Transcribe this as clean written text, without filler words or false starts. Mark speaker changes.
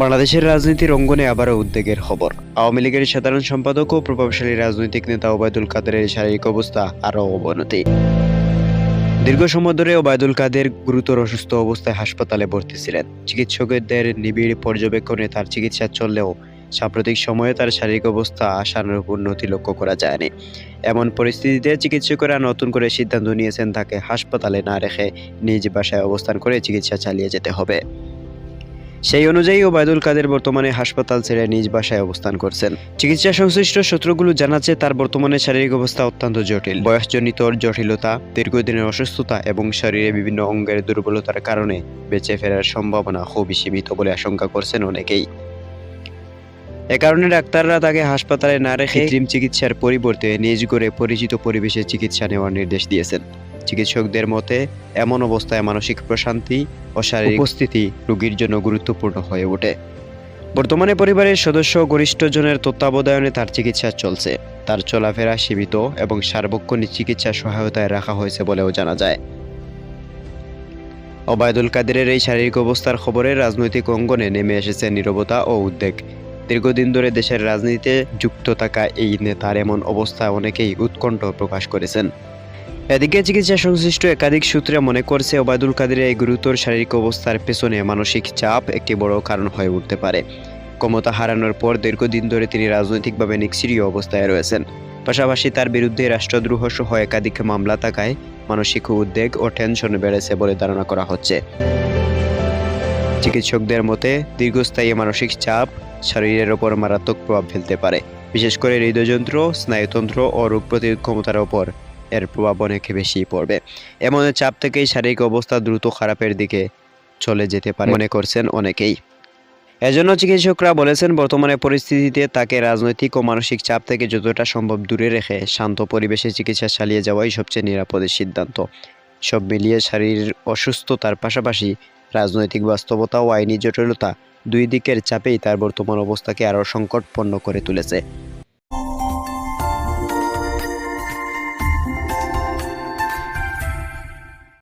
Speaker 1: বাংলাদেশের রাজনীতির অঙ্গনে আবারও উদ্বেগের খবর। আওয়ামী লীগের সাধারণ সম্পাদক ও প্রভাবশালী রাজনৈতিক নেতা ওবায়দুল কাদেরের শারীরিক অবস্থা আরও অবনতি। দীর্ঘ সময় ধরে ওবায়দুল কাদের গুরুতর অসুস্থ অবস্থায় হাসপাতালে ভর্তি ছিলেন। চিকিৎসকদের নিবিড় পর্যবেক্ষণে তার চিকিৎসা চললেও সাম্প্রতিক সময়ে তার শারীরিক অবস্থা আশানুরূপ উন্নতি লক্ষ্য করা যায়নি। এমন পরিস্থিতিতে চিকিৎসকেরা নতুন করে সিদ্ধান্ত নিয়েছেন তাকে হাসপাতালে না রেখে নিজ বাসায় অবস্থান করে চিকিৎসা চালিয়ে যেতে হবে। সেই অনুযায়ী ওবায়দুল কাদের বর্তমানে হাসপাতাল ছেড়ে নিজ বাসায় অবস্থান করছেন। চিকিৎসা সংশ্লিষ্ট সূত্রগুলো জানাচ্ছে তার বর্তমানে শারীরিক অবস্থা অত্যন্ত জটিল। বয়সজনিত জটিলতা, দীর্ঘদিনের অসুস্থতা এবং শরীরে বিভিন্ন অঙ্গের দুর্বলতার কারণে বেঁচে ফেরার সম্ভাবনা খুবই সীমিত বলে আশঙ্কা করছেন অনেকেই। এ কারণে ডাক্তাররা তাকে হাসপাতালে না রেখে কৃত্রিম চিকিৎসার পরিবর্তে নিজ ঘরে পরিচিত পরিবেশে চিকিৎসা নেওয়ার নির্দেশ দিয়েছেন। চিকিৎসকদের মতে এমন অবস্থায় মানসিক প্রশান্তি ও শারীরিক উপস্থিতি রোগীর জন্য গুরুত্বপূর্ণ হয়ে ওঠে। বর্তমানে পরিবারের সদস্য ও ঘনিষ্ঠজনের তত্ত্বাবধানে তার চিকিৎসা চলছে। তার চলাফেরা সীমিত এবং সার্বক্ষণিক চিকিৎসা সহায়তায় রাখা হয়েছে বলেও জানা যায়। ওবায়দুল কাদেরের এই শারীরিক অবস্থার খবরে রাজনৈতিক অঙ্গনে নেমে এসেছে নীরবতা ও উদ্বেগ। দীর্ঘদিন ধরে দেশের রাজনীতিতে যুক্ত থাকা এই নেতার এমন অবস্থায় অনেকেই উৎকণ্ঠ প্রকাশ করেছেন। এদিকে চিকিৎসা সংশ্লিষ্ট একাধিক সূত্রে মনে করছে ওবায়দুল কাদেরের এই গুরুতর শারীরিক অবস্থার পেছনে মানসিক চাপ একটি বড় কারণ হয়ে উঠতে পারে। ক্ষমতা হারানোর পর দীর্ঘদিন ধরে তিনি রাজনৈতিকভাবে নিষ্ক্রিয় অবস্থায় রয়েছেন। পাশাপাশি তার বিরুদ্ধে রাষ্ট্রদ্রোহ সহ একাধিক মামলা থাকায় মানসিক উদ্বেগ ও টেনশন বেড়েছে বলে ধারণা করা হচ্ছে। চিকিৎসকদের মতে দীর্ঘস্থায়ী মানসিক চাপ শরীরের ওপর মারাত্মক প্রভাব ফেলতে পারে, বিশেষ করে হৃদযন্ত্র, স্নায়ুতন্ত্র ও রোগ প্রতিরোধ ক্ষমতার ওপর এর প্রভাব অনেক বেশি পড়বে। এমন চাপ থেকেই শারীরিক অবস্থা দ্রুত খারাপের দিকে চলে যেতে পারে মনে করছেন অনেকেই। এজন্য চিকিৎসকরা বলেছেন বর্তমানে পরিস্থিতিতে তাকে রাজনৈতিক ও মানসিক চাপ থেকে যতটা সম্ভব দূরে রেখে শান্ত পরিবেশে চিকিৎসা চালিয়ে যাওয়াই সবচেয়ে নিরাপদের সিদ্ধান্ত। সব মিলিয়ে শারীরিক অসুস্থতার পাশাপাশি রাজনৈতিক বাস্তবতা ও আইনি জটিলতা দুই দিকের চাপেই তার বর্তমান অবস্থাকে আরও সংকটপূর্ণ করে তুলেছে।